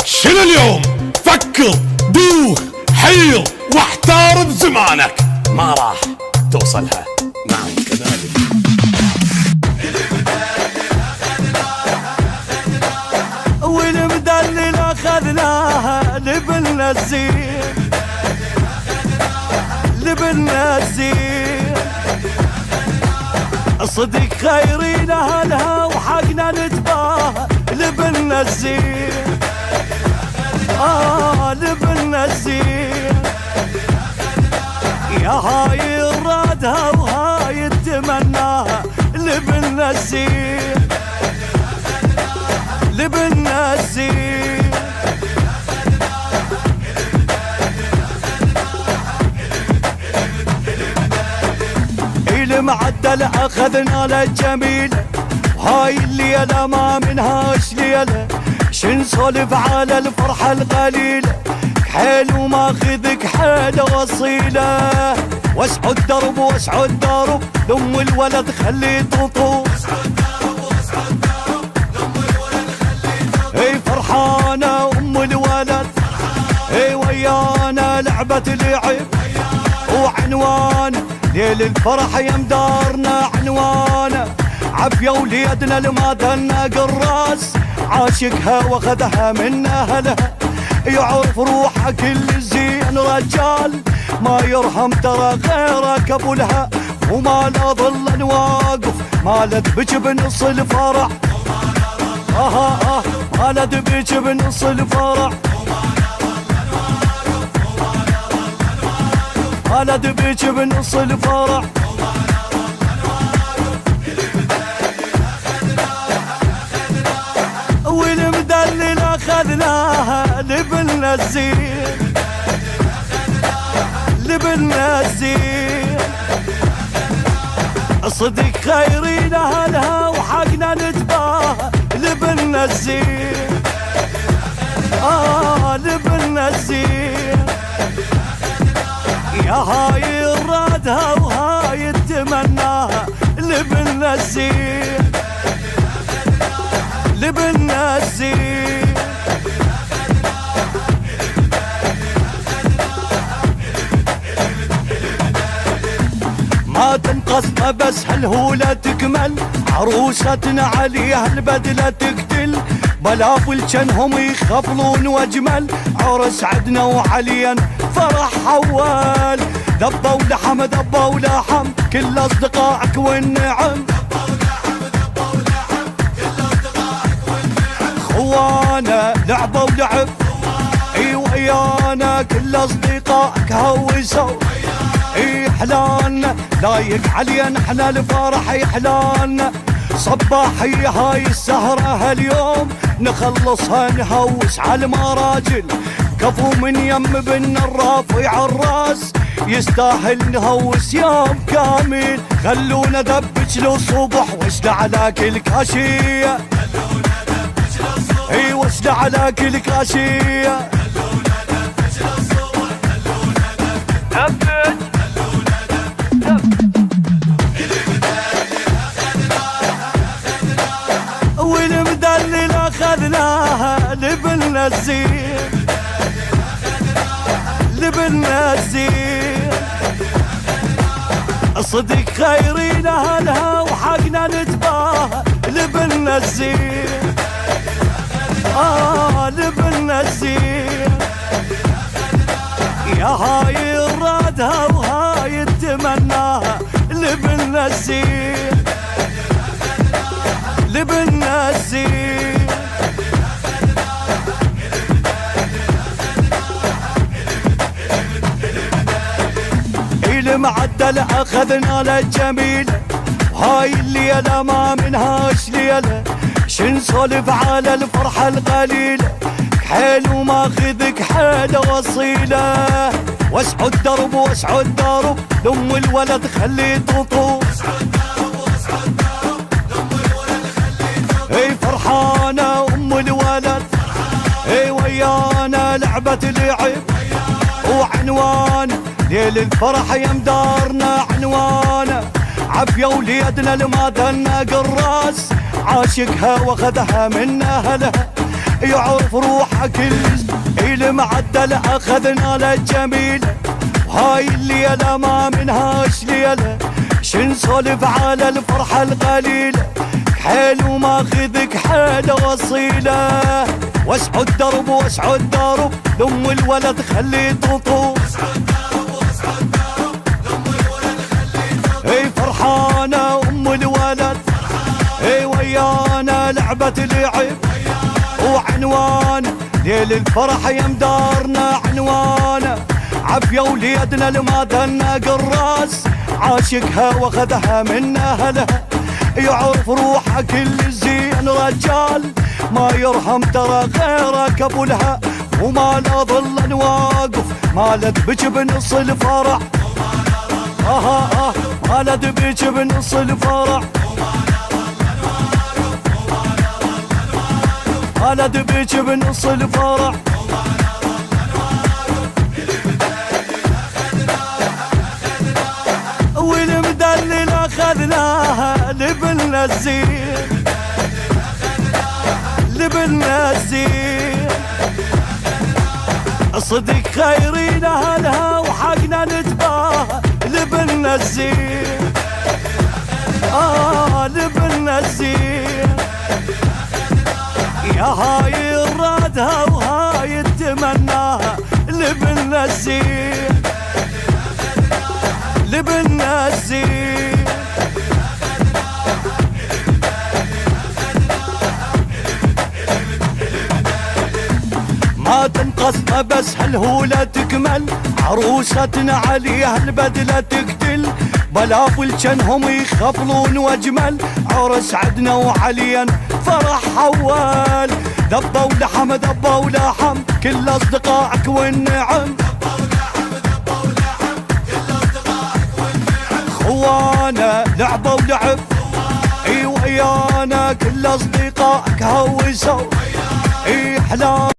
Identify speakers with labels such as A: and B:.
A: شنو اليوم؟ فكر دوخ حير واحتار بزمانك، ما راح توصلها. نعم كذلك.
B: والمدلل اخذناها لبلنا الزين، لبلنا الزين. صدق خيرين اهلها وحقنا نتباهى لبلنا الزين، لبلنا الزين. يا هاي الرادها وهاي التمناها لبلنا الزين، لبلنا الزين. المعدل اخذنا للجميل، وهاي الليلة ما منهاش ليلة. شنسولف على الفرحة القليلة، كحيل وماخذك حيل وصيلة. واسعوا الدرب واسعوا الدرب لأم الولد خلي تطوف، اي فرحانة ام الولد، اي ويانا لعبة لعب وعنوان ليل الفرح يا مدارنا عنوانه. عافية وليدنا المادنا قراس، عاشقها واخذها من اهلها. يعرف روحها كل زين رجال، ما يرحم ترى غيرك ابو لها. وما لا ظل واقف مالت بك بنص الفرح، مالت بك بنص الفرح، مالت بك بنص الفرح. والمدلل اخذناها لبلنا الزين، لبلنا الزين. صدق خيرين اهلها وحقنا نتباهى لبلنا الزين، لبلنا الزين. يا هاي الرادها وهاي التمناها لبلنا الزين، لبلنا الزين. ما تنقص بس هالهولة تكمل، عروستنا عليها البدلة تقتل. بلافل جنهم يخفلون واجمل، عرس عدنا وعليا فرح حوال. دبوا لحم دبوا لحم كل اصدقائك والنعم، خوانا لعبوا لعب اي ويانا كل اصدقائك هوسوا. اي حلالنا لايق علينا احنا الفرح يحلالنا. صباحي هاي السهرة هاليوم نخلصها نهوس على المراجل. كفو من يم بن الرافع الراس، يستاهل نهوس يوم كامل. خلونا دبج للصبح واشل على كل كاشية، اي واشل على كل كاشية. والمدلل اخذناها لبلنا الزين، لبلنا الزين. صدق خيرين اهلها وحقنا نتباهى لبلنا الزين، لبلنا الزين. يا هاي الرادها وهاي التمناها لبلنا الزين، لبلنا الزين. المعدل اخذنا للجميل، وهاي الليلة ما منهاش ليلة. شنسولف على الفرحة القليلة، كحيل وماخذك حيل وصيلة. واسعوا الدرب واسعوا الدرب لأم الولد خلي تطوف، اي فرحانة ام الولد، اي ويانا لعبة لعب وعنوان ليل الفرح يا مدارنا عنوانه. عافية وليدنا المادنا قراس، عاشقها واخذها من اهلها. يعرف روحه كل المعدل اخذنا للجميل. وهاي الليلة ما منهاش ليلة شنسولف على الفرحة القليلة. كحيل وماخذك حيل وصيلة واسعوا الدرب واسعوا الدرب لأم الولد خلي تطوف. اي فرحانة ام الولد اي ويانا لعبة لعب وعنوان ليل الفرح يمدارنا عنوانه. عافية وليدنا المادنا قراس عاشقها واخذها من اهلها. يعرف روحه كل الزين رجال ما يرحم ترى غيرك ابو لها. وما لا ظل واقف مالت بك بنص الفرح. مالت بك بنص الفرح. مالت بك بنص الفرح. والمدلل اخذناها لبلنا الزين لبلنا الزين. صدق خيرين اهلها وحقنا نتباهى لبلنا الزين. لبلنا الزين. يا هاي الرادها وهاي التمناها لبلنا الزين لبلنا الزين. ما تنقص بس هالهولة تكمل عروستنا عليها البدلة تقتل. بلابل جنهم يخبلون واجمل عرس عدنا وعليا فرح حوال. ذبوا لحم ذبوا لحم كل اصدقائك والنعم. خوانا لعبوا لعب اي ويانا كل اصدقائك هوسوا اي احلام.